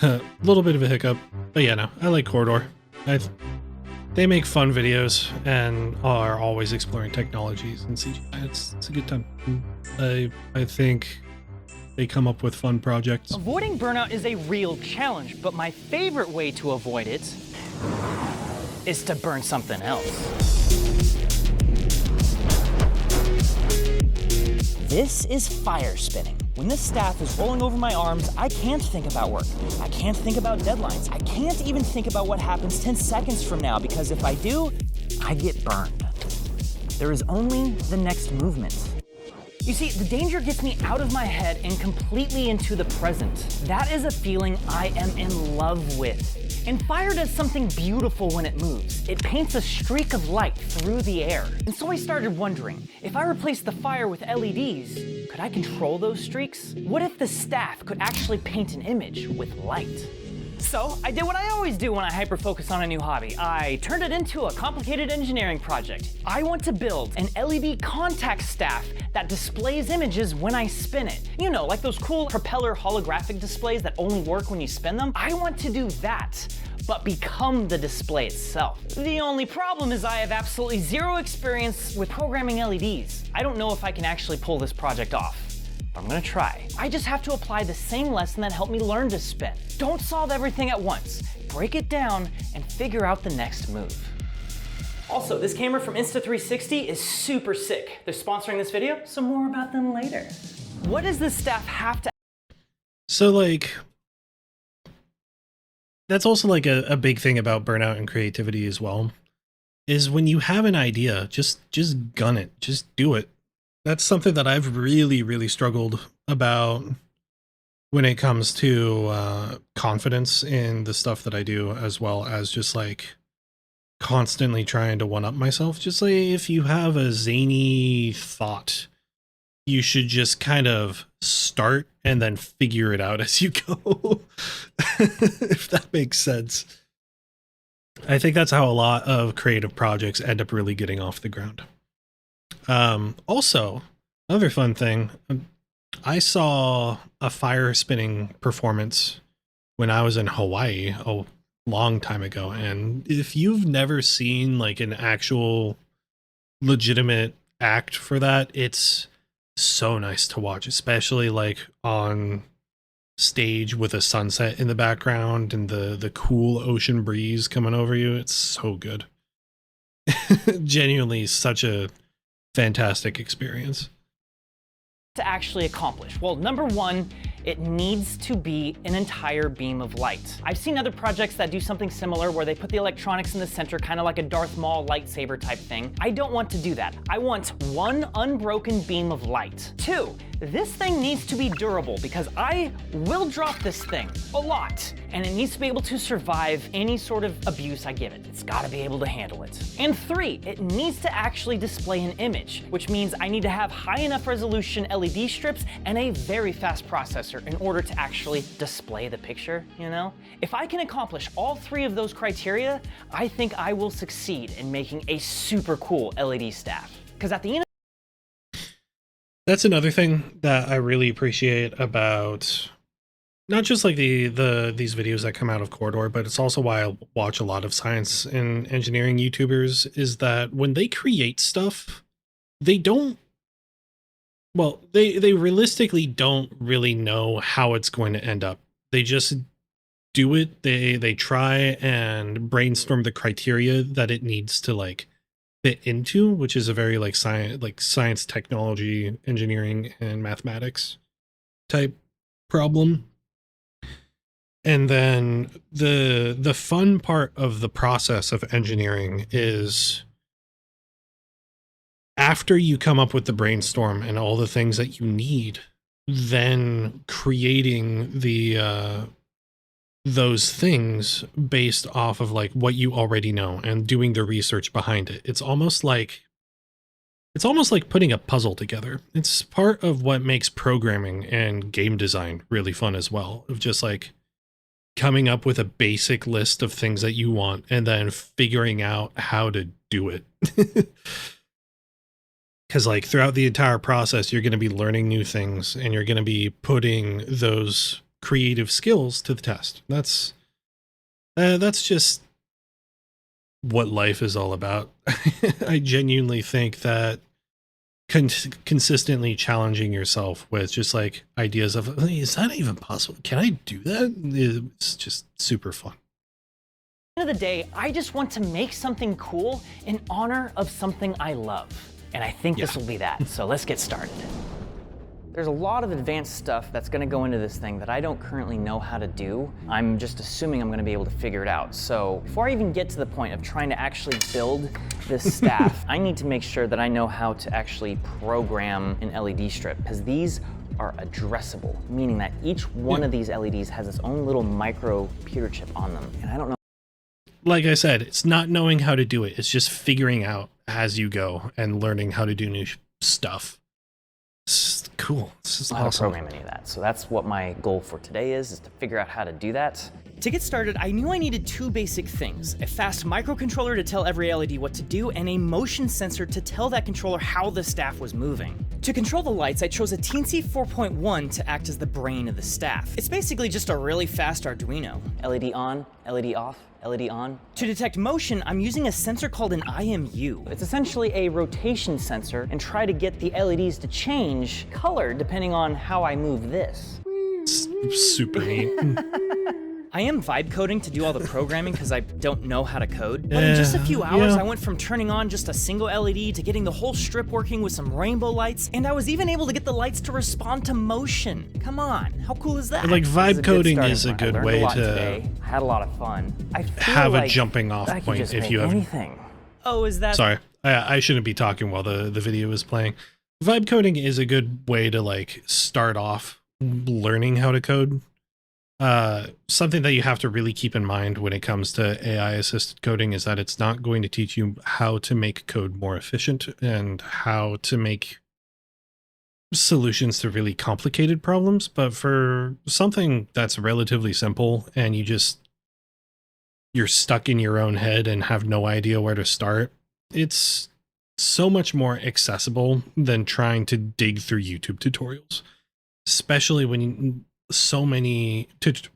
A little bit of a hiccup, but yeah, no, I like Corridor. They make fun videos and are always exploring technologies and CGI. It's a good time. I think they come up with fun projects. Avoiding burnout is a real challenge, but my favorite way to avoid it is to burn something else. This is fire spinning. When this staff is rolling over my arms, I can't think about work. I can't think about deadlines. I can't even think about what happens 10 seconds from now, because if I do, I get burned. There is only the next movement. You see, the danger gets me out of my head and completely into the present. That is a feeling I am in love with. And fire does something beautiful when it moves. It paints a streak of light through the air. And so I started wondering, if I replaced the fire with LEDs, could I control those streaks? What if the staff could actually paint an image with light? So I did what I always do when I hyper-focus on a new hobby. I turned it into a complicated engineering project. I want to build an LED contact staff that displays images when I spin it. You know, like those cool propeller holographic displays that only work when you spin them. I want to do that, but become the display itself. The only problem is I have absolutely zero experience with programming LEDs. I don't know if I can actually pull this project off. I'm gonna try. I just have to apply the same lesson that helped me learn to spin. Don't solve everything at once. Break it down and figure out the next move. Also, this camera from Insta360 is super sick. They're sponsoring this video, so more about them later. What does this staff have to... So like, that's also like a big thing about burnout and creativity as well, is when you have an idea, just gun it, just do it. That's something that I've really struggled about when it comes to confidence in the stuff that I do, as well as just like constantly trying to one-up myself. Just like, if you have a zany thought, you should just kind of start and then figure it out as you go. If that makes sense. I think that's how a lot of creative projects end up really getting off the ground. Also, another fun thing, I saw a fire spinning performance when I was in Hawaii a long time ago. And if you've never seen like an actual legitimate act for that, it's so nice to watch, especially like on stage with a sunset in the background and the cool ocean breeze coming over you. It's so good. Genuinely such a fantastic experience. To actually accomplish? Well, number one, it needs to be an entire beam of light. I've seen other projects that do something similar where they put the electronics in the center, kind of like a Darth Maul lightsaber type thing. I don't want to do that. I want one unbroken beam of light. Two, this thing needs to be durable because I will drop this thing a lot, and it needs to be able to survive any sort of abuse I give it. It's got to be able to handle it. And three, it needs to actually display an image, which means I need to have high enough resolution LED strips and a very fast processor in order to actually display the picture, you know? If I can accomplish all three of those criteria, I think I will succeed in making a super cool LED staff. Because at the end, that's another thing that I really appreciate about not just like these videos that come out of Corridor, but it's also why I watch a lot of science and engineering YouTubers, is that when they create stuff, they don't, well, they realistically don't really know how it's going to end up. They just do it. They try and brainstorm the criteria that it needs to like fit into, which is a very like science, technology, engineering, and mathematics type problem. And then the fun part of the process of engineering is after you come up with the brainstorm and all the things that you need, then creating those things based off of like what you already know and doing the research behind it. It's almost like putting a puzzle together. It's part of what makes programming and game design really fun as well, of just like coming up with a basic list of things that you want and then figuring out how to do it. Because like throughout the entire process, you're going to be learning new things and you're going to be putting those creative skills to the test. That's just what life is all about. I genuinely think that consistently challenging yourself with just like ideas of, is that even possible? Can I do that? It's just super fun. At the end of the day, I just want to make something cool in honor of something I love. And I think this will be that. So let's get started. There's a lot of advanced stuff that's gonna go into this thing that I don't currently know how to do. I'm just assuming I'm gonna be able to figure it out. So before I even get to the point of trying to actually build this staff, I need to make sure that I know how to actually program an LED strip, because these are addressable, meaning that each one of these LEDs has its own little micro computer chip on them. And I don't know. Like I said, it's not knowing how to do it. It's just figuring out as you go and learning how to do new stuff. It's cool. This is How to awesome. program any of that. So that's what my goal for today is to figure out how to do that. To get started, I knew I needed two basic things: a fast microcontroller to tell every LED what to do, and a motion sensor to tell that controller how the staff was moving. To control the lights, I chose a Teensy 4.1 to act as the brain of the staff. It's basically just a really fast Arduino. LED on, LED off, LED on. To detect motion, I'm using a sensor called an IMU. It's essentially a rotation sensor, and try to get the LEDs to change color depending on how I move this. Super neat. I am vibe coding to do all the programming because I don't know how to code. But in just a few hours, I went from turning on just a single LED to getting the whole strip working with some rainbow lights, and I was even able to get the lights to respond to motion. Come on, how cool is that? Like, vibe coding is a good way to today. I had a lot of fun. I feel have like a jumping off I could point just if make you have anything. Oh, is that? Sorry, I shouldn't be talking while the video is playing. Vibe coding is a good way to like start off learning how to code. Something that you have to really keep in mind when it comes to AI assisted coding is that it's not going to teach you how to make code more efficient and how to make solutions to really complicated problems. But for something that's relatively simple and you're stuck in your own head and have no idea where to start, it's so much more accessible than trying to dig through YouTube tutorials, especially when so many tutorials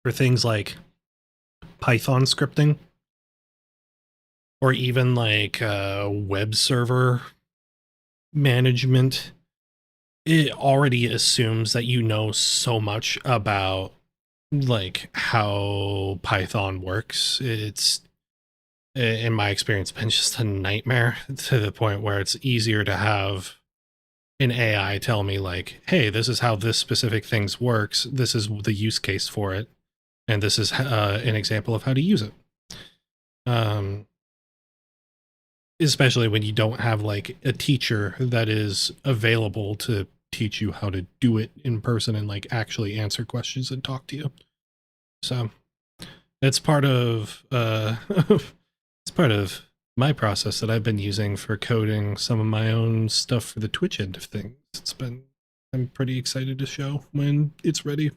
for things like Python scripting or even like web server management, it already assumes that you know so much about like how Python works. It's, in my experience, been just a nightmare to the point where it's easier to have an AI tell me like, hey, this is how this specific things works. This is the use case for it. And this is an example of how to use it. Especially when you don't have like a teacher that is available to teach you how to do it in person and like actually answer questions and talk to you. So it's part of, it's part of my process that I've been using for coding some of my own stuff for the Twitch end of things. I'm pretty excited to show when it's ready.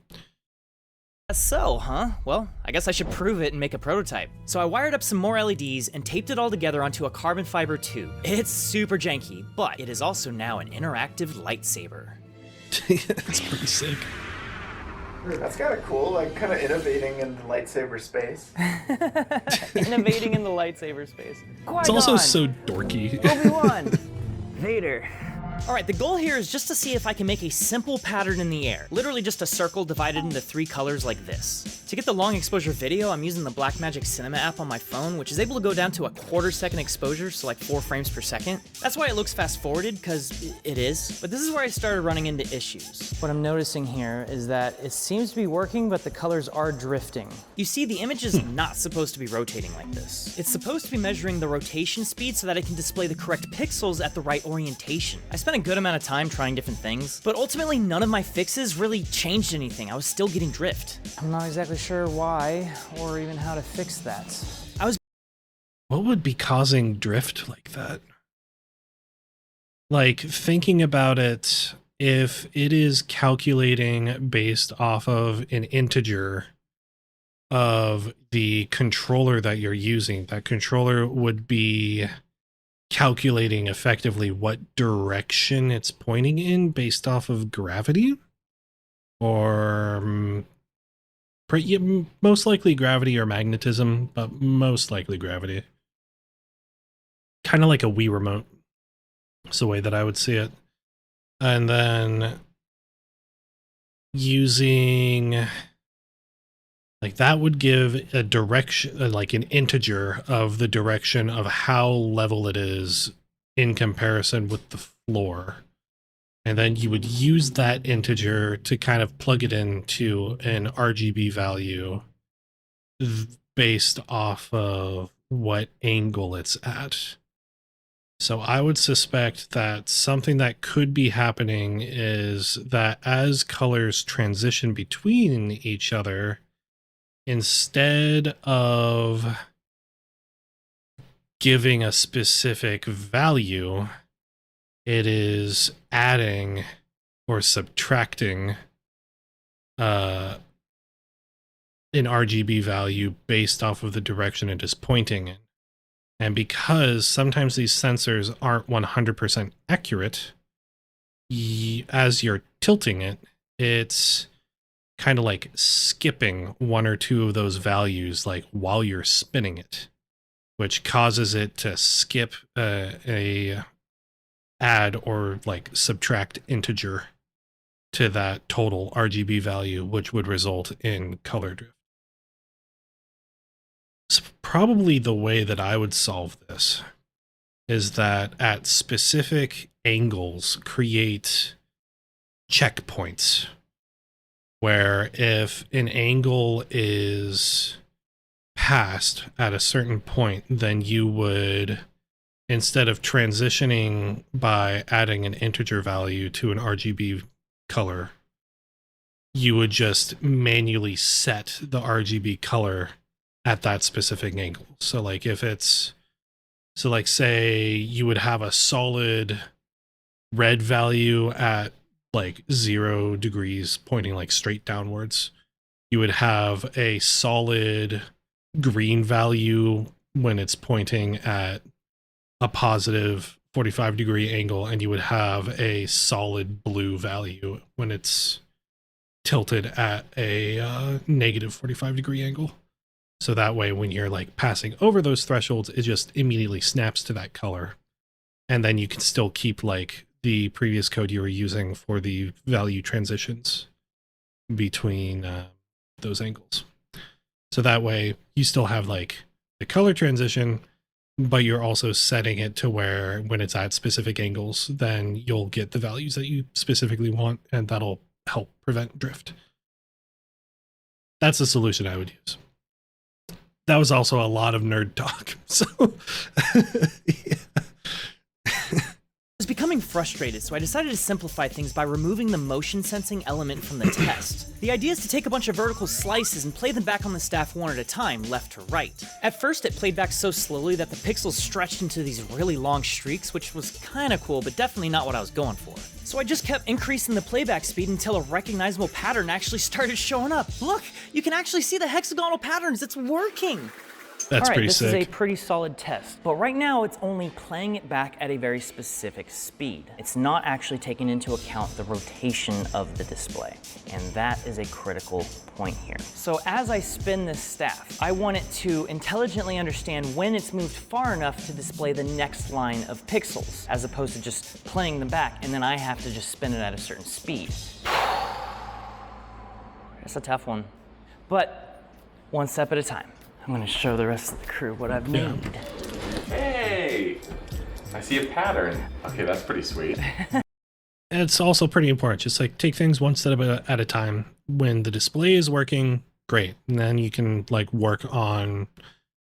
So, huh? Well, I guess I should prove it and make a prototype. So I wired up some more LEDs and taped it all together onto a carbon fiber tube. It's super janky, but it is also now an interactive lightsaber. It's pretty sick. That's kind of cool, like kind of innovating in the lightsaber space. Innovating in the lightsaber space. It's also so dorky. Obi-Wan. Vader. All right, the goal here is just to see if I can make a simple pattern in the air. Literally just a circle divided into 3 colors like this. To get the long exposure video, I'm using the Blackmagic Cinema app on my phone, which is able to go down to a 1/4 second exposure, so like 4 frames per second. That's why it looks fast forwarded, because it is. But this is where I started running into issues. What I'm noticing here is that it seems to be working, but the colors are drifting. You see, the image is not supposed to be rotating like this. It's supposed to be measuring the rotation speed so that it can display the correct pixels at the right orientation. I spent a good amount of time trying different things, but ultimately none of my fixes really changed anything. I was still getting drift. I'm not exactly sure why or even how to fix that. What would be causing drift like that? Like, thinking about it, if it is calculating based off of an integer of the controller that you're using, that controller would be calculating effectively what direction it's pointing in based off of gravity, or most likely gravity or magnetism, but most likely gravity. Kind of like a Wii remote. It's the way that I would see it. And then using, like, that would give a direction, like an integer of the direction of how level it is in comparison with the floor. And then you would use that integer to kind of plug it into an RGB value based off of what angle it's at. So I would suspect that something that could be happening is that as colors transition between each other, instead of giving a specific value, it is adding or subtracting an RGB value based off of the direction it is pointing in. And because sometimes these sensors aren't 100% accurate, as you're tilting it, it's kind of like skipping one or two of those values, like while you're spinning it, which causes it to skip a add or like subtract integer to that total RGB value, which would result in color drift. So probably the way that I would solve this is that at specific angles, create checkpoints where if an angle is passed at a certain point, then you would, instead of transitioning by adding an integer value to an RGB color, you would just manually set the RGB color at that specific angle. So like if it's, so like say you would have a solid red value at like 0 degrees pointing like straight downwards, you would have a solid green value when it's pointing at a positive 45-degree angle, and you would have a solid blue value when it's tilted at a negative 45-degree angle. So that way, when you're like passing over those thresholds, it just immediately snaps to that color. And then you can still keep like the previous code you were using for the value transitions between those angles. So that way you still have like the color transition, but you're also setting it to where when it's at specific angles, then you'll get the values that you specifically want, and that'll help prevent drift. That's the solution I would use. That was also a lot of nerd talk. So yeah. I was becoming frustrated, so I decided to simplify things by removing the motion sensing element from the test. The idea is to take a bunch of vertical slices and play them back on the staff one at a time, left to right. At first it played back so slowly that the pixels stretched into these really long streaks, which was kinda cool, but definitely not what I was going for. So I just kept increasing the playback speed until a recognizable pattern actually started showing up. Look, you can actually see the hexagonal patterns, it's working! That's pretty sick. This is a pretty solid test, but right now it's only playing it back at a very specific speed. It's not actually taking into account the rotation of the display, and that is a critical point here. So as I spin this staff, I want it to intelligently understand when it's moved far enough to display the next line of pixels, as opposed to just playing them back, and then I have to just spin it at a certain speed. It's a tough one, but one step at a time. I'm gonna show the rest of the crew what I've made. Hey, I see a pattern. Okay, that's pretty sweet. It's also pretty important. Just like take things one step at a time. When the display is working, great. And then you can like work on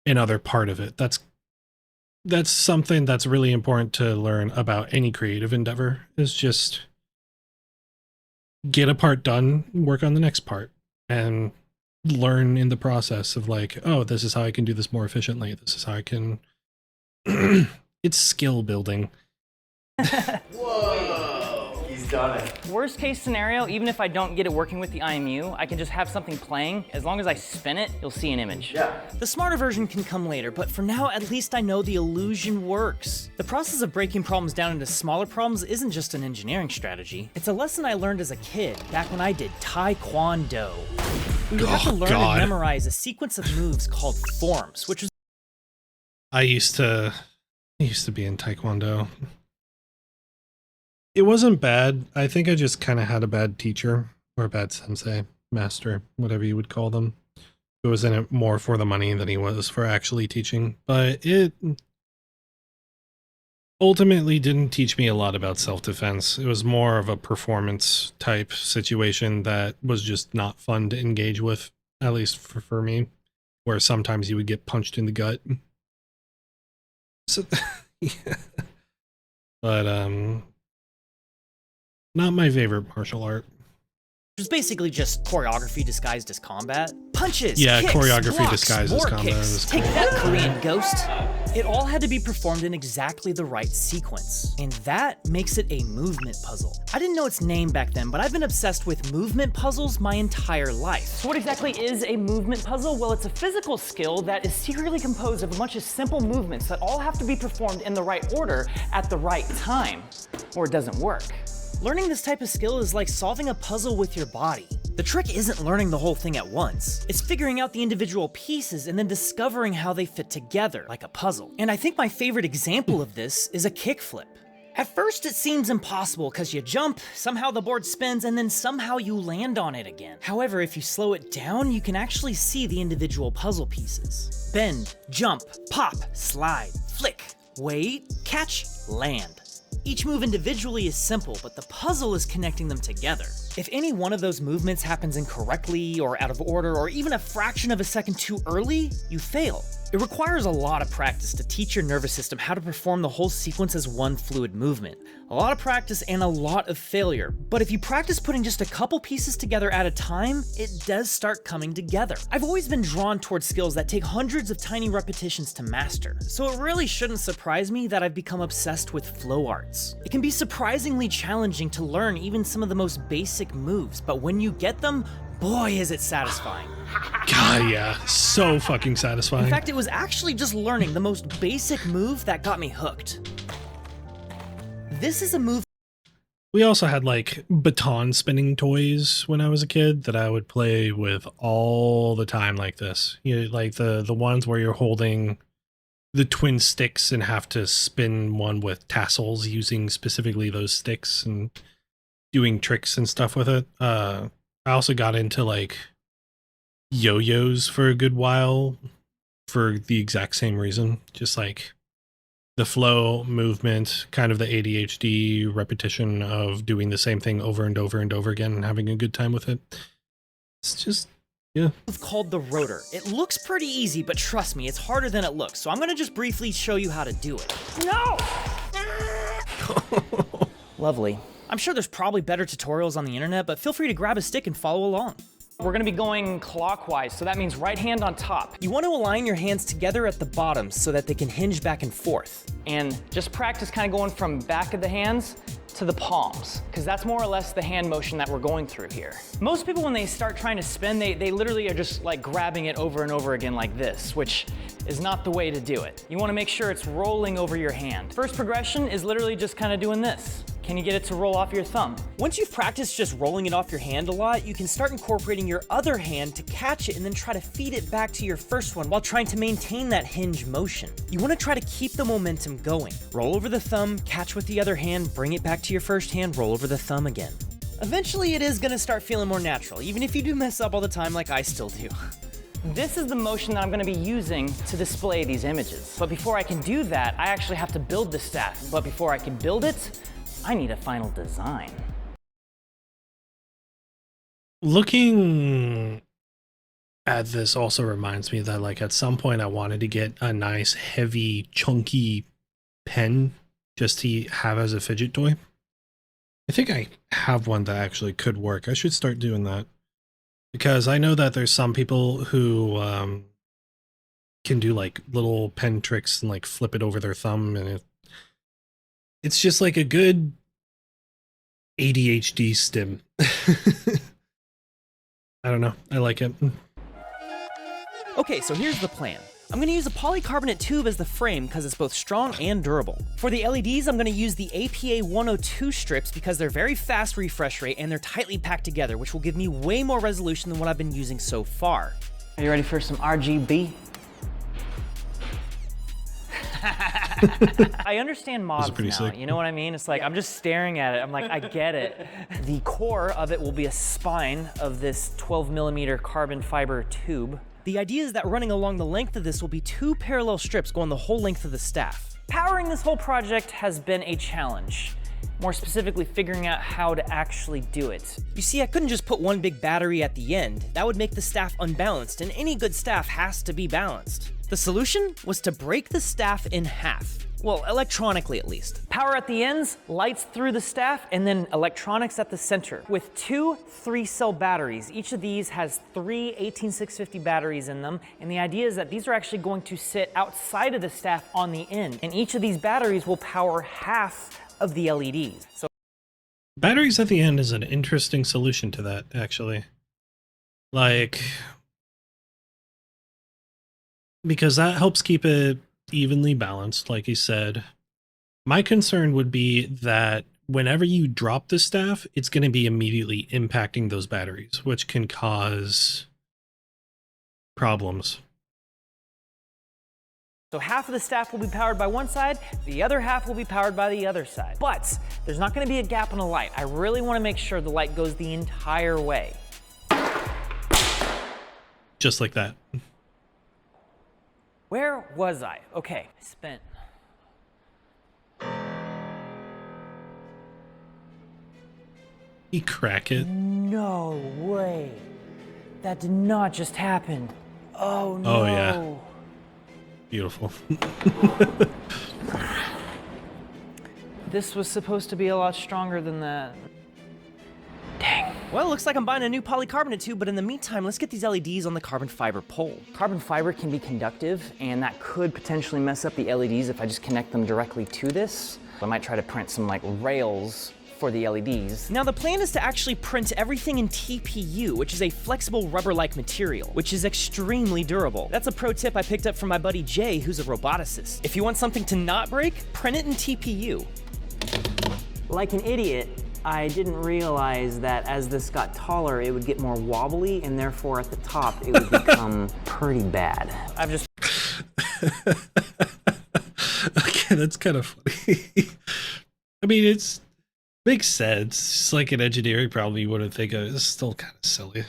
another part of it. That's something that's really important to learn about any creative endeavor, is just get a part done, work on the next part, and learn in the process of like, oh, this is how I can do this more efficiently. This is how I can. It's skill building. Whoa! He's done it. Worst case scenario, even if I don't get it working with the IMU, I can just have something playing. As long as I spin it, you'll see an image. Yeah. The smarter version can come later, but for now, at least I know the illusion works. The process of breaking problems down into smaller problems isn't just an engineering strategy. It's a lesson I learned as a kid, back when I did Taekwondo. We would have to learn and memorize a sequence of moves called forms, which was... I used to be in Taekwondo. It wasn't bad. I think I just kind of had a bad teacher, or a bad sensei, master, whatever you would call them. Who was in it more for the money than he was for actually teaching. But it ultimately didn't teach me a lot about self-defense. It was more of a performance type situation that was just not fun to engage with, at least for me, where sometimes you would get punched in the gut. So, yeah. But, not my favorite martial art. Which is basically just choreography disguised as combat. Punches, yeah, kicks, choreography blocks, disguised as more combat. Kicks. Take that, Korean ghost. It all had to be performed in exactly the right sequence, and that makes it a movement puzzle. I didn't know its name back then, but I've been obsessed with movement puzzles my entire life. So what exactly is a movement puzzle? Well, it's a physical skill that is secretly composed of a bunch of simple movements that all have to be performed in the right order at the right time, or it doesn't work. Learning this type of skill is like solving a puzzle with your body. The trick isn't learning the whole thing at once. It's figuring out the individual pieces and then discovering how they fit together, like a puzzle. And I think my favorite example of this is a kickflip. At first it seems impossible because you jump, somehow the board spins, and then somehow you land on it again. However, if you slow it down, you can actually see the individual puzzle pieces. Bend, jump, pop, slide, flick, wait, catch, land. Each move individually is simple, but the puzzle is connecting them together. If any one of those movements happens incorrectly, or out of order, or even a fraction of a second too early, you fail. It requires a lot of practice to teach your nervous system how to perform the whole sequence as one fluid movement. A lot of practice and a lot of failure, but if you practice putting just a couple pieces together at a time, it does start coming together. I've always been drawn towards skills that take hundreds of tiny repetitions to master, so it really shouldn't surprise me that I've become obsessed with flow arts. It can be surprisingly challenging to learn even some of the most basic moves, but when you get them, boy is it satisfying. God, yeah, so fucking satisfying. In fact, it was actually just learning the most basic move that got me hooked. This is a move. We also had like baton spinning toys when I was a kid that I would play with all the time like this. You know, like the ones where you're holding the twin sticks and have to spin one with tassels using specifically those sticks and doing tricks and stuff with it. I also got into like yo-yos for a good while for the exact same reason. Just like the flow, movement, kind of the ADHD repetition of doing the same thing over and over and over again and having a good time with it. It's just, yeah. Called the rotor. It looks pretty easy, but trust me, it's harder than it looks. So I'm gonna just briefly show you how to do it. No! Lovely. I'm sure there's probably better tutorials on the internet, but feel free to grab a stick and follow along. We're gonna be going clockwise, so that means right hand on top. You want to align your hands together at the bottom so that they can hinge back and forth. And just practice kind of going from back of the hands to the palms, because that's more or less the hand motion that we're going through here. Most people, when they start trying to spin, they literally are just like grabbing it over and over again like this, which is not the way to do it. You want to make sure it's rolling over your hand. First progression is literally just kind of doing this. Can you get it to roll off your thumb? Once you've practiced just rolling it off your hand a lot, you can start incorporating your other hand to catch it and then try to feed it back to your first one while trying to maintain that hinge motion. You want to try to keep the momentum going. Roll over the thumb, catch with the other hand, bring it back to your first hand, roll over the thumb again. Eventually it is going to start feeling more natural, even if you do mess up all the time like I still do. This is the motion that I'm going to be using to display these images. But before I can do that, I actually have to build the staff. But before I can build it, I need a final design. Looking at this also reminds me that like at some point I wanted to get a nice heavy chunky pen just to have as a fidget toy. I think I have one that actually could work. I should start doing that because I know that there's some people who can do like little pen tricks and like flip it over their thumb, and it's just like a good ADHD stim. I don't know. I like it. Okay, so here's the plan. I'm going to use a polycarbonate tube as the frame because it's both strong and durable. For the LEDs, I'm going to use the APA 102 strips because they're very fast refresh rate and they're tightly packed together, which will give me way more resolution than what I've been using so far. Are you ready for some RGB? I understand mobs now, sick. you know what I mean? It's like, I'm just staring at it, I'm like, I get it. The core of it will be a spine of this 12mm carbon fiber tube. The idea is that running along the length of this will be 2 parallel strips going the whole length of the staff. Powering this whole project has been a challenge. More specifically, figuring out how to actually do it. You see, I couldn't just put one big battery at the end. That would make the staff unbalanced, and any good staff has to be balanced. The solution was to break the staff in half. Well, electronically at least. Power at the ends, lights through the staff, and then electronics at the center. With 2 3-cell batteries. Each of these has 3 18650 batteries in them, and the idea is that these are actually going to sit outside of the staff on the end, and each of these batteries will power half of the LEDs. So Batteries at the end is an interesting solution to that, actually. Like, because that helps keep it evenly balanced, like you said. My concern would be that whenever you drop the staff, it's going to be immediately impacting those batteries, which can cause problems. So half of the staff will be powered by one side, the other half will be powered by the other side. But there's not going to be a gap in the light. I really want to make sure the light goes the entire way. Just like that. Where was I? Okay, I spent. You crack it. No way. That did not just happen. Oh no. Oh yeah. Beautiful. This was supposed to be a lot stronger than that. Dang. Well, looks like I'm buying a new polycarbonate tube, but in the meantime, let's get these LEDs on the carbon fiber pole. Carbon fiber can be conductive, and that could potentially mess up the LEDs if I just connect them directly to this. I might try to print some like rails for the LEDs. Now the plan is to actually print everything in TPU, which is a flexible rubber-like material, which is extremely durable. That's a pro tip I picked up from my buddy Jay, who's a roboticist. If you want something to not break, print it in TPU. Like an idiot, I didn't realize that as this got taller, it would get more wobbly, and therefore at the top, it would become pretty bad. I've just... Okay, that's kind of funny. I mean, it's makes sense. It's like an engineering problem you wouldn't think of. It's still kind of silly,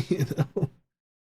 you know?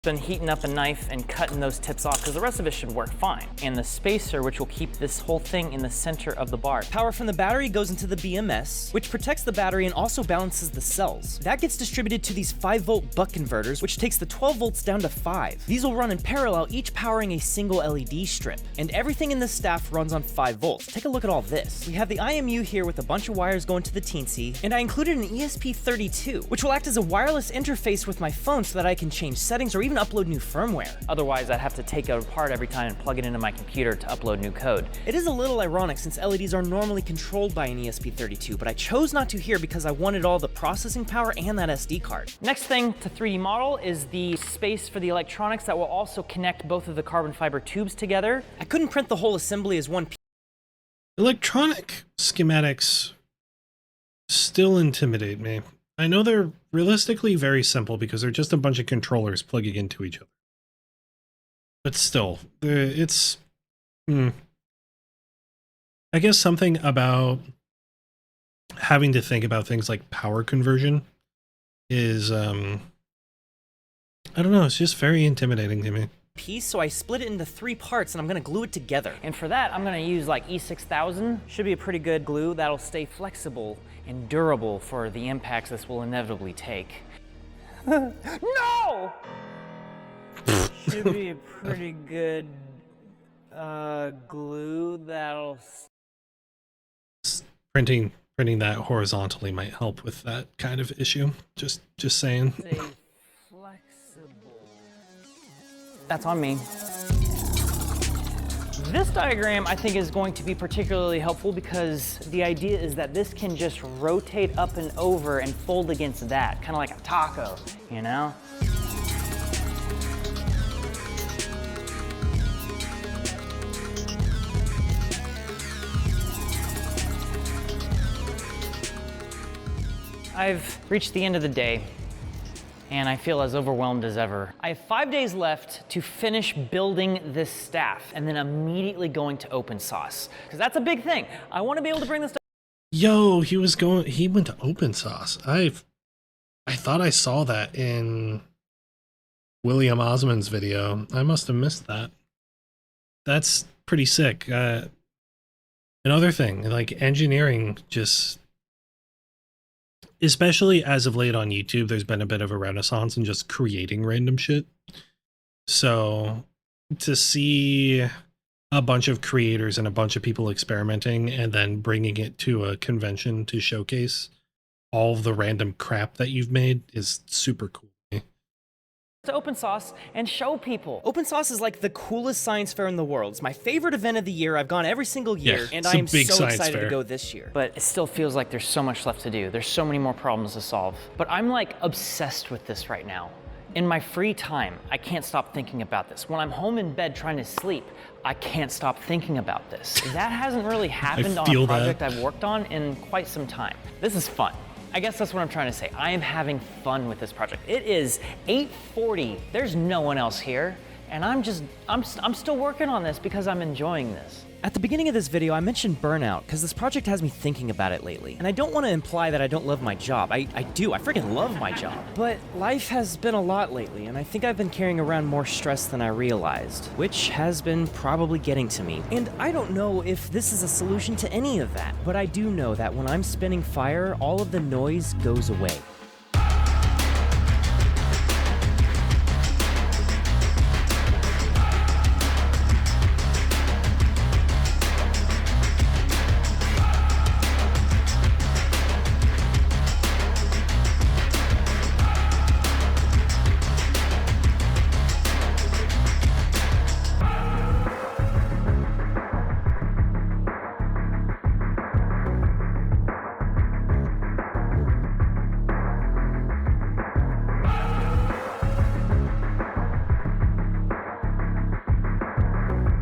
Been heating up a knife and cutting those tips off because the rest of it should work fine. And the spacer, which will keep this whole thing in the center of the bar. Power from the battery goes into the BMS, which protects the battery and also balances the cells. That gets distributed to these 5-volt buck converters, which takes the 12 volts down to 5. These will run in parallel, each powering a single LED strip. And everything in this staff runs on 5 volts. Take a look at all this. We have the IMU here with a bunch of wires going to the Teensy, and I included an ESP32, which will act as a wireless interface with my phone so that I can change settings or even upload new firmware. Otherwise, I'd have to take it apart every time and plug it into my computer to upload new code. It is a little ironic since LEDs are normally controlled by an ESP32, but I chose not to here because I wanted all the processing power and that SD card. Next thing to 3D model is the space for the electronics that will also connect both of the carbon fiber tubes together. I couldn't print the whole assembly as one piece. Electronic schematics still intimidate me. I know they're realistically very simple because they're just a bunch of controllers plugging into each other. But still, it's... I guess something about having to think about things like power conversion is, I don't know, it's just very intimidating to me. So I split it into 3 parts and I'm gonna glue it together. And for that, I'm gonna use like E6000. Should be a pretty good glue that'll stay flexible and durable for the impacts this will inevitably take. No! Should be a pretty good glue that'll... Printing that horizontally might help with that kind of issue. Just saying. Stay flexible. That's on me. This diagram I think is going to be particularly helpful because the idea is that this can just rotate up and over and fold against that, kind of like a taco, you know? I've reached the end of the day, and I feel as overwhelmed as ever. I have 5 days left to finish building this staff and then immediately going to open source, because that's a big thing. I want to be able to bring this to— Yo, he went to open source. I thought I saw that in William Osmond's video. I must have missed that. That's pretty sick. Another thing, like engineering, just, especially as of late on YouTube, there's been a bit of a renaissance in just creating random shit. So to see a bunch of creators and a bunch of people experimenting and then bringing it to a convention to showcase all of the random crap that you've made is super cool. to open source and show people. Open source is like the coolest science fair in the world. It's my favorite event of the year. I've gone every single year, and I am so excited to go this year. But it still feels like there's so much left to do. There's so many more problems to solve. But I'm like obsessed with this right now. In my free time, I can't stop thinking about this. When I'm home in bed trying to sleep, I can't stop thinking about this. That hasn't really happened on a project I've worked on in quite some time. This is fun. I guess that's what I'm trying to say. I am having fun with this project. It is 8:40. There's no one else here. And I'm still working on this because I'm enjoying this. At the beginning of this video, I mentioned burnout because this project has me thinking about it lately. And I don't want to imply that I don't love my job. I do. I freaking love my job. But life has been a lot lately, and I think I've been carrying around more stress than I realized, which has been probably getting to me. And I don't know if this is a solution to any of that, but I do know that when I'm spinning fire, all of the noise goes away.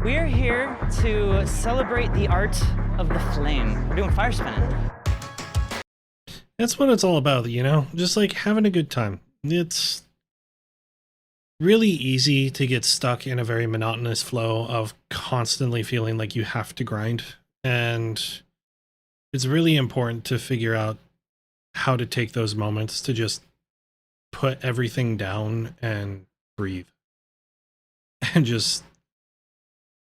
We're here to celebrate the art of the flame. We're doing fire spinning. That's what it's all about, you know? Just like having a good time. It's really easy to get stuck in a very monotonous flow of constantly feeling like you have to grind. And it's really important to figure out how to take those moments to just put everything down and breathe. And just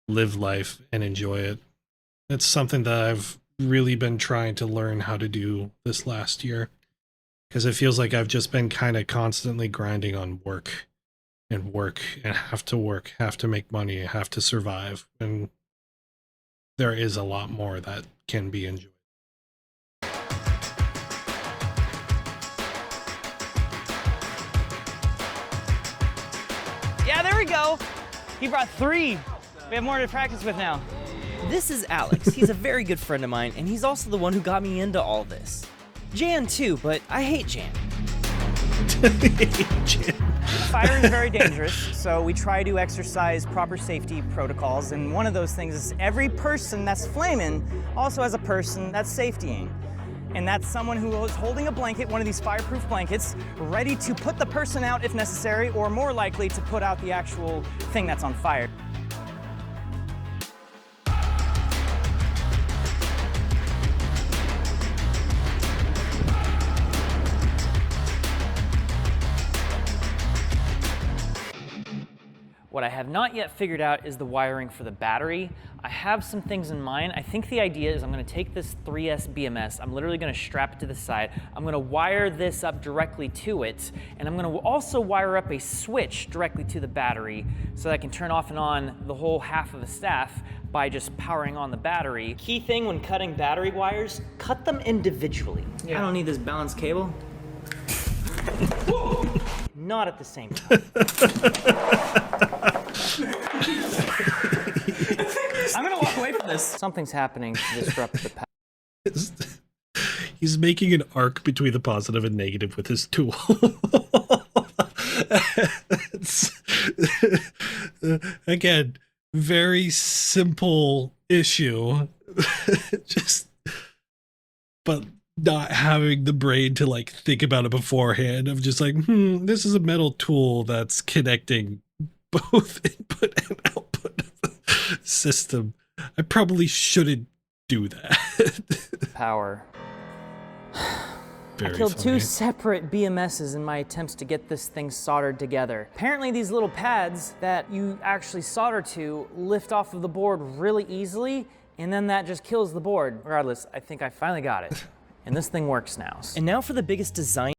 live life and enjoy it. It's something that I've really been trying to learn how to do this last year, because it feels like I've just been kind of constantly grinding on work and have to make money, have to survive, and there is a lot more that can be enjoyed. Yeah, there we go. He brought 3. We have more to practice with now. This is Alex. He's a very good friend of mine, and he's also the one who got me into all this. Jan too, but I hate Jan. Fire is very dangerous, so we try to exercise proper safety protocols, and one of those things is every person that's flaming also has a person that's safetying. And that's someone who is holding a blanket, one of these fireproof blankets, ready to put the person out if necessary, or more likely to put out the actual thing that's on fire. What I have not yet figured out is the wiring for the battery. I have some things in mind. I think the idea is I'm gonna take this 3S BMS, I'm literally gonna strap it to the side, I'm gonna wire this up directly to it, and I'm gonna also wire up a switch directly to the battery so that I can turn off and on the whole half of the staff by just powering on the battery. Key thing when cutting battery wires, cut them individually. Yeah. I don't need this balanced cable. Not at the same time. Something's happening to disrupt the He's making an arc between the positive and negative with his tool. Again, very simple issue. Just, but not having the brain to like think about it beforehand of just like, this is a metal tool that's connecting both input and output of the system. I probably shouldn't do that. power. Very I killed funny. 2 separate BMSs in my attempts to get this thing soldered together. Apparently these little pads that you actually solder to lift off of the board really easily, and then that just kills the board. Regardless, I think I finally got it. And this thing works now. And now for the biggest design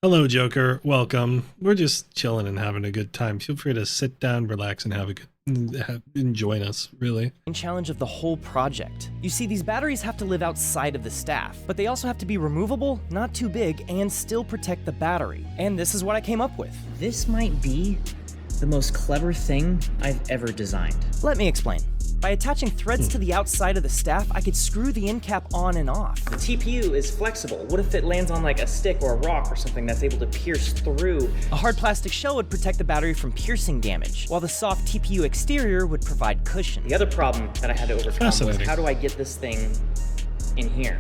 Hello, Joker. Welcome. We're just chilling and having a good time. Feel free to sit down, relax, and and join us, really. challenge of the whole project. You see, these batteries have to live outside of the staff, but they also have to be removable, not too big, and still protect the battery. And this is what I came up with. This might be the most clever thing I've ever designed. Let me explain. By attaching threads to the outside of the staff, I could screw the end cap on and off. The TPU is flexible. What if it lands on like a stick or a rock or something that's able to pierce through? A hard plastic shell would protect the battery from piercing damage, while the soft TPU exterior would provide cushion. The other problem that I had to overcome was how do I get this thing in here?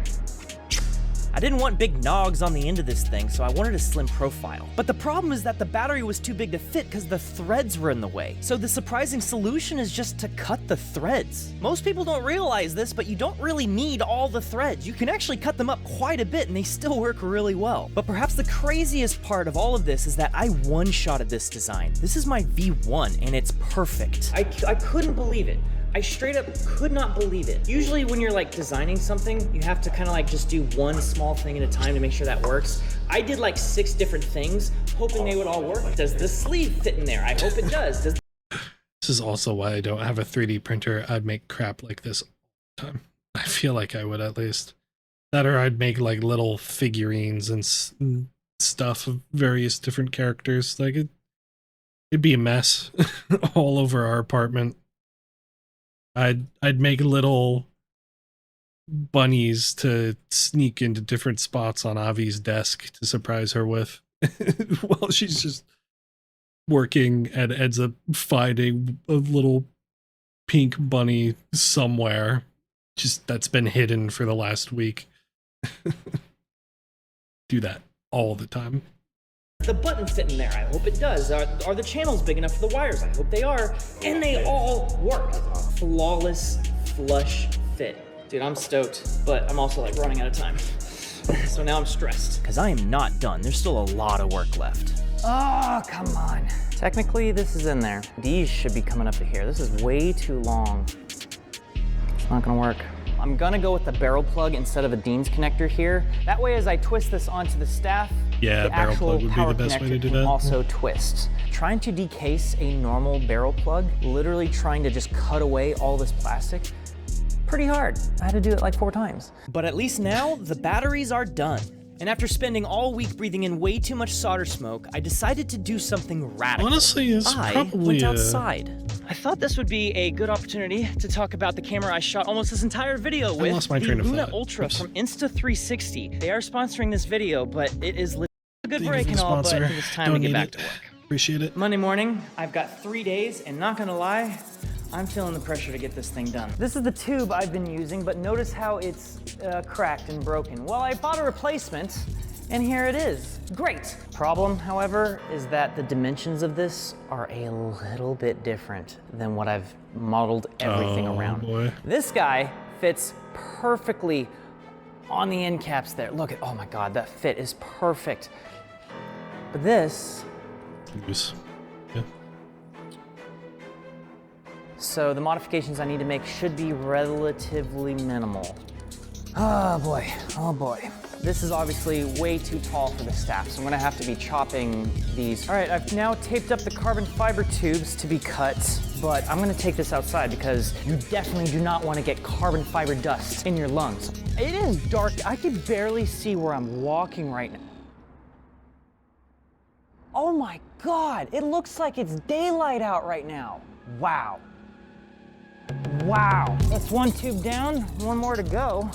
I didn't want big nogs on the end of this thing, so I wanted a slim profile. But the problem is that the battery was too big to fit because the threads were in the way. So the surprising solution is just to cut the threads. Most people don't realize this, but you don't really need all the threads. You can actually cut them up quite a bit and they still work really well. But perhaps the craziest part of all of this is that I one-shotted this design. This is my V1 and it's perfect. I couldn't believe it. I straight up could not believe it. Usually when you're like designing something, you have to kind of like just do one small thing at a time to make sure that works. I did like 6 different things, hoping they would all work. Does the sleeve fit in there? I hope it does. This is also why I don't have a 3D printer. I'd make crap like this all the time. I feel like I would at least. That or I'd make like little figurines and stuff of various different characters. Like it'd be a mess all over our apartment. I'd make little bunnies to sneak into different spots on Avi's desk to surprise her with while she's just working and ends up finding a little pink bunny somewhere just that's been hidden for the last week. Do that all the time. The button fit in there. I hope it does. Are the channels big enough for the wires? I hope they are. And they all work. Flawless flush fit. Dude, I'm stoked, but I'm also like running out of time. So now I'm stressed. Because I am not done. There's still a lot of work left. Oh, come on. Technically, this is in there. These should be coming up to here. This is way too long. It's not gonna work. I'm gonna go with the barrel plug instead of a Dean's connector here. That way, as I twist this onto the staff, yeah, the barrel actual plug would be power the best way to connector do can that. also twist. Trying to decase a normal barrel plug, literally trying to just cut away all this plastic, pretty hard. I had to do it like 4 times. But at least now, the batteries are done. And after spending all week breathing in way too much solder smoke, I decided to do something radical. Honestly, it's probably went outside. I thought this would be a good opportunity to talk about the camera I shot almost this entire video with, lost my the train of Luna thought. Ultra Oops. from Insta360. They are sponsoring this video, but it is a good Thank you break for and the all, but sponsor. it's time to Don't get need back it. to work. Appreciate it. Monday morning, I've got 3 days, and not gonna lie, I'm feeling the pressure to get this thing done. This is the tube I've been using, but notice how it's cracked and broken. Well, I bought a replacement, and here it is. Great. Problem, however, is that the dimensions of this are a little bit different than what I've modeled everything around. Boy. This guy fits perfectly on the end caps there. Look at, oh my God, that fit is perfect. But this, Use. Yeah. so the modifications I need to make should be relatively minimal. Oh boy, oh boy. This is obviously way too tall for the staff, so I'm gonna have to be chopping these. All right, I've now taped up the carbon fiber tubes to be cut, but I'm gonna take this outside because you definitely do not wanna get carbon fiber dust in your lungs. It is dark, I can barely see where I'm walking right now. Oh my God, it looks like it's daylight out right now. Wow. Wow, that's one tube down, one more to go.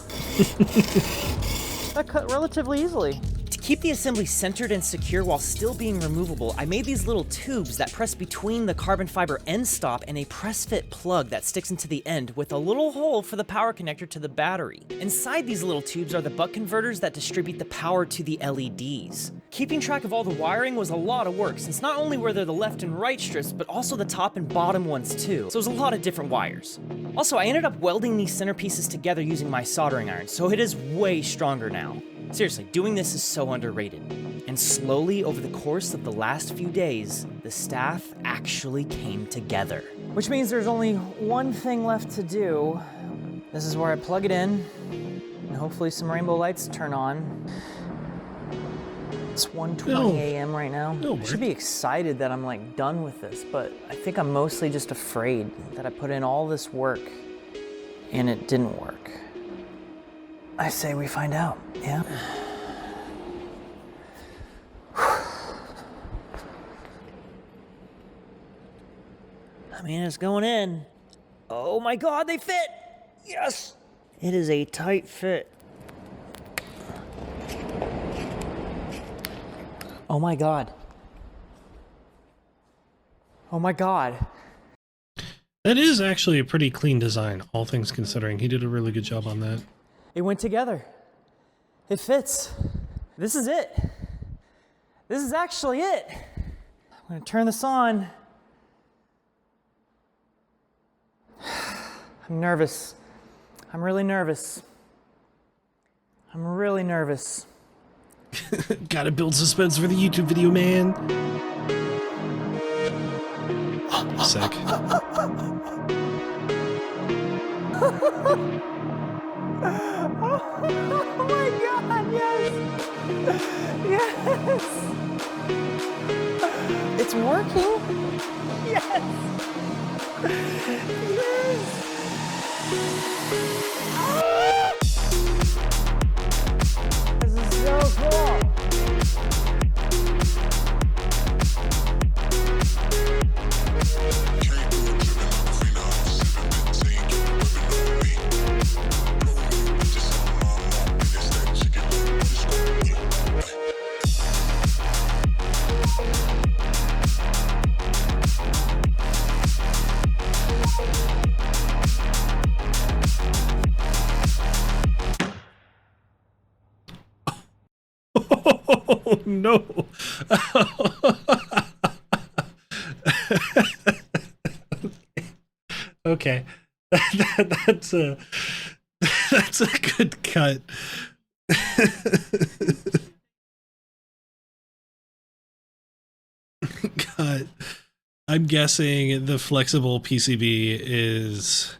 That cut relatively easily. To keep the assembly centered and secure while still being removable, I made these little tubes that press between the carbon fiber end stop and a press fit plug that sticks into the end with a little hole for the power connector to the battery. Inside these little tubes are the buck converters that distribute the power to the LEDs. Keeping track of all the wiring was a lot of work, since not only were there the left and right strips, but also the top and bottom ones too, so it was a lot of different wires. Also, I ended up welding these centerpieces together using my soldering iron, so it is way stronger now. Seriously, doing this is so underrated. And slowly, over the course of the last few days, the staff actually came together. Which means there's only one thing left to do. This is where I plug it in, and hopefully some rainbow lights turn on. It's 1:20 a.m. right now. I should be excited that I'm like done with this, but I think I'm mostly just afraid that I put in all this work and it didn't work. I say we find out, yeah? I mean, it's going in. Oh my God, they fit! Yes! It is a tight fit. Oh my God. Oh my God. That is actually a pretty clean design, all things considering. He did a really good job on that. It went together. It fits. This is it. This is actually it. I'm gonna turn this on. I'm nervous. I'm really nervous. I'm really nervous. Gotta build suspense for the YouTube video, man. Sick. Oh my God, yes! Yes! It's working? Yes! Yes! Ah! This is so cool! Oh no. Okay. That's a good cut. God. I'm guessing the flexible PCB is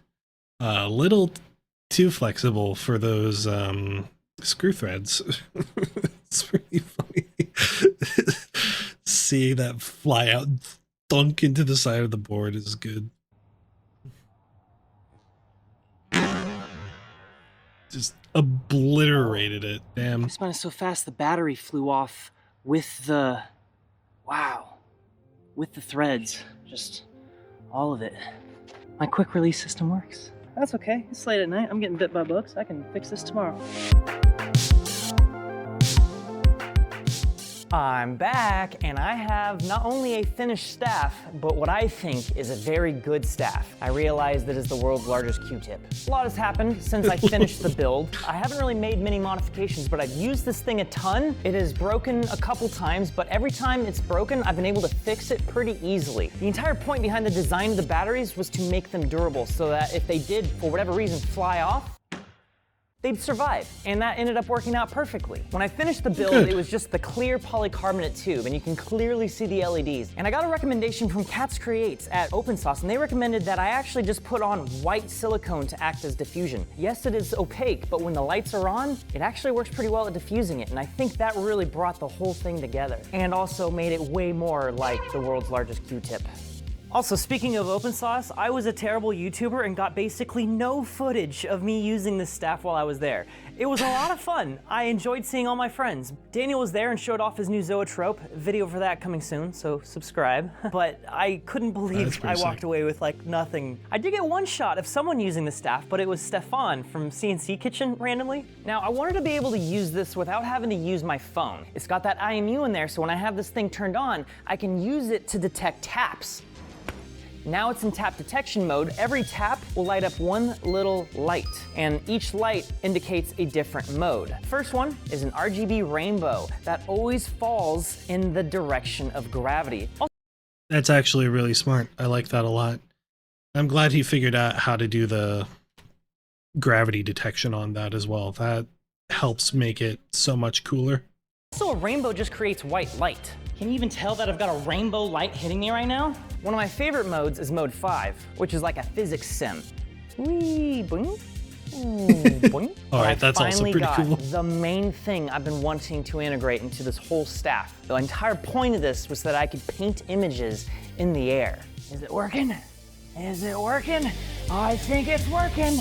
a little too flexible for those screw threads. It's really funny. Seeing that fly out thunk into the side of the board is good. Just obliterated it. Damn. This one is so fast the battery flew off with the... Wow. With the threads. Just all of it. My quick release system works. That's okay. It's late at night. I'm getting bit by bugs. I can fix this tomorrow. I'm back, and I have not only a finished staff, but what I think is a very good staff. I realize that is the world's largest Q-tip. A lot has happened since I finished the build. I haven't really made many modifications, but I've used this thing a ton. It has broken a couple times, but every time it's broken, I've been able to fix it pretty easily. The entire point behind the design of the batteries was to make them durable so that if they did, for whatever reason, fly off, they'd survive, and that ended up working out perfectly. When I finished the build, it was just the clear polycarbonate tube, and you can clearly see the LEDs. And I got a recommendation from Cats Creates at OpenSauce, and they recommended that I actually just put on white silicone to act as diffusion. Yes, it is opaque, but when the lights are on, it actually works pretty well at diffusing it, and I think that really brought the whole thing together, and also made it way more like the world's largest Q-tip. Also, speaking of open sauce, I was a terrible YouTuber and got basically no footage of me using this staff while I was there. It was a lot of fun. I enjoyed seeing all my friends. Daniel was there and showed off his new zoetrope. Video for that coming soon, so subscribe. But I couldn't believe I walked away with like nothing. I did get one shot of someone using the staff, but it was Stefan from CNC Kitchen randomly. Now, I wanted to be able to use this without having to use my phone. It's got that IMU in there, so when I have this thing turned on, I can use it to detect taps. Now it's in tap detection mode. Every tap will light up one little light, and each light indicates a different mode. First one is an RGB rainbow that always falls in the direction of gravity. That's actually really smart. I like that a lot. I'm glad he figured out how to do the gravity detection on that as well. That helps make it so much cooler. Also, a rainbow just creates white light. Can you even tell that I've got a rainbow light hitting me right now? One of my favorite modes is mode 5, which is like a physics sim. Whee, boing. Ooh, boing. All right, that's also pretty cool. The main thing I've been wanting to integrate into this whole staff. The entire point of this was that I could paint images in the air. Is it working? Is it working? I think it's working.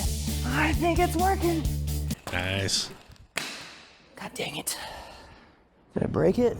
I think it's working. Nice. God dang it. Did I break it?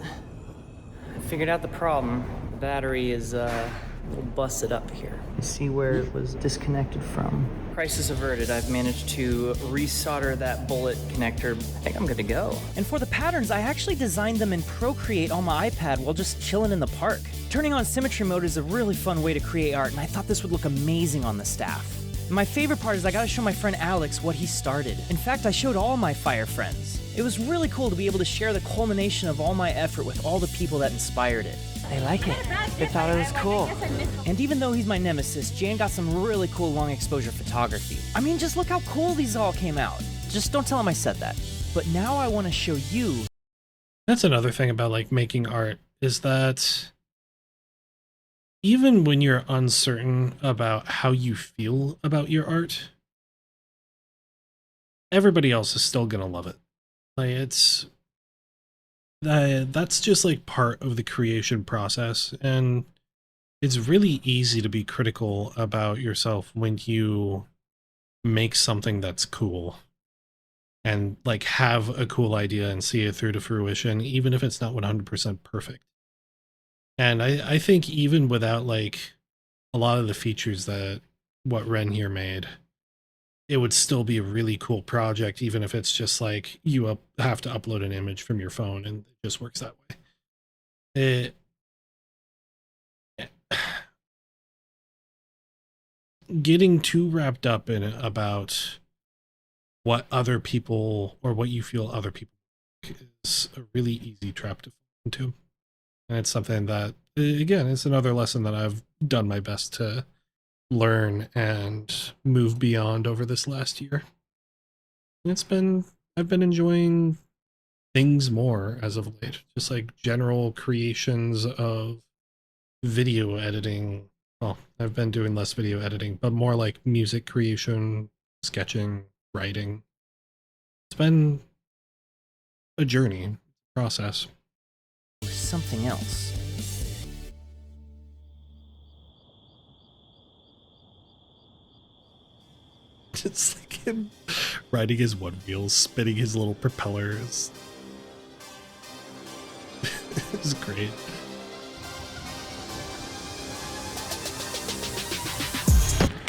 I figured out the problem. The battery is a little busted up here. You see where it was disconnected from? Crisis averted. I've managed to resolder that bullet connector. I think I'm good to go. And for the patterns, I actually designed them in Procreate on my iPad while just chilling in the park. Turning on symmetry mode is a really fun way to create art, and I thought this would look amazing on the staff. And my favorite part is I got to show my friend Alex what he started. In fact, I showed all my fire friends. It was really cool to be able to share the culmination of all my effort with all the people that inspired it. They like it. They thought it was cool. And even though he's my nemesis, Jan got some really cool long exposure photography. I mean, just look how cool these all came out. Just don't tell him I said that. But now I want to show you. That's another thing about like making art is that even when you're uncertain about how you feel about your art, everybody else is still gonna love it. Like that's just like part of the creation process, and it's really easy to be critical about yourself when you make something that's cool and like have a cool idea and see it through to fruition, even if it's not 100% perfect. And I think even without like a lot of the features that what Wren here made, it would still be a really cool project, even if it's just like you have to upload an image from your phone and it just works that way. Getting too wrapped up in it about what other people or what you feel other people like is a really easy trap to fall into. And it's something that, again, it's another lesson that I've done my best to learn and move beyond over this last year. I've been enjoying things more as of late, just like general creations of video editing. Well, I've been doing less video editing, but more like music creation, sketching, writing. It's been a journey, process. Something else. It's like him riding his one wheel, spinning his little propellers. It's great.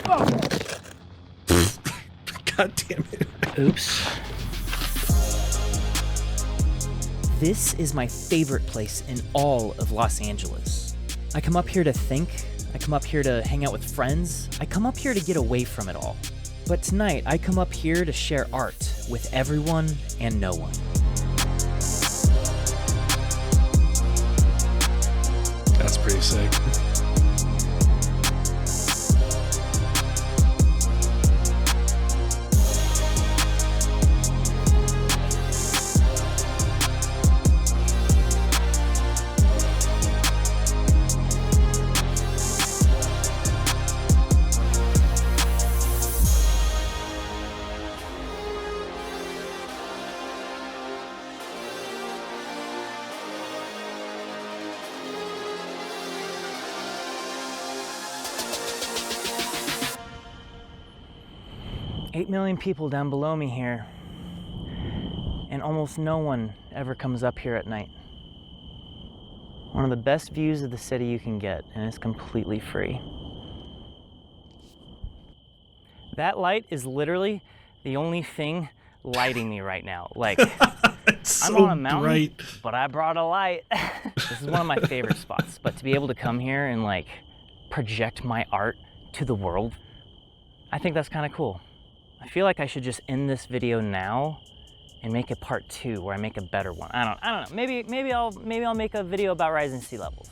Oh. God damn it. Oops. This is my favorite place in all of Los Angeles. I come up here to think. I come up here to hang out with friends. I come up here to get away from it all. But tonight, I come up here to share art with everyone and no one. That's pretty sick. 8 million people down below me here, and almost no one ever comes up here at night. One of the best views of the city you can get, and it's completely free. That light is literally the only thing lighting me right now. Like, It's I'm so on a mountain, bright. but I brought a light. This is one of my favorite spots, but to be able to come here and like project my art to the world, I think that's kind of cool. I feel like I should just end this video now and make a part 2 where I make a better one. I don't know. Maybe I'll make a video about rising sea levels.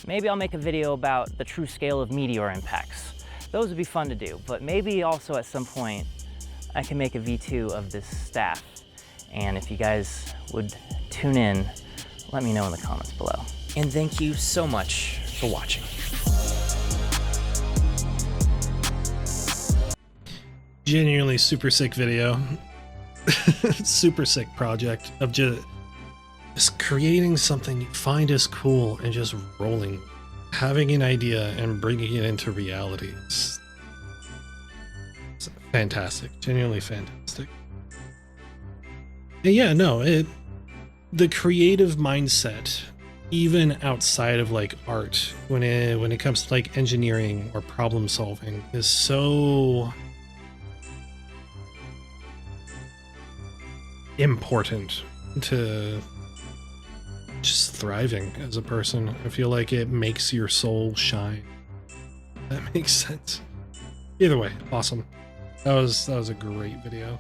Maybe I'll make a video about the true scale of meteor impacts. Those would be fun to do, but maybe also at some point I can make a V2 of this staff. And if you guys would tune in, let me know in the comments below. And thank you so much for watching. Genuinely super sick video. Super sick project of just creating something you find is cool and just rolling. Having an idea and bringing it into reality. It's fantastic. Genuinely fantastic. And yeah, no, the creative mindset, even outside of like art, when it comes to like engineering or problem solving, is so important to just thriving as a person. I feel like it makes your soul shine. That makes sense. Either way, awesome. That was a great video.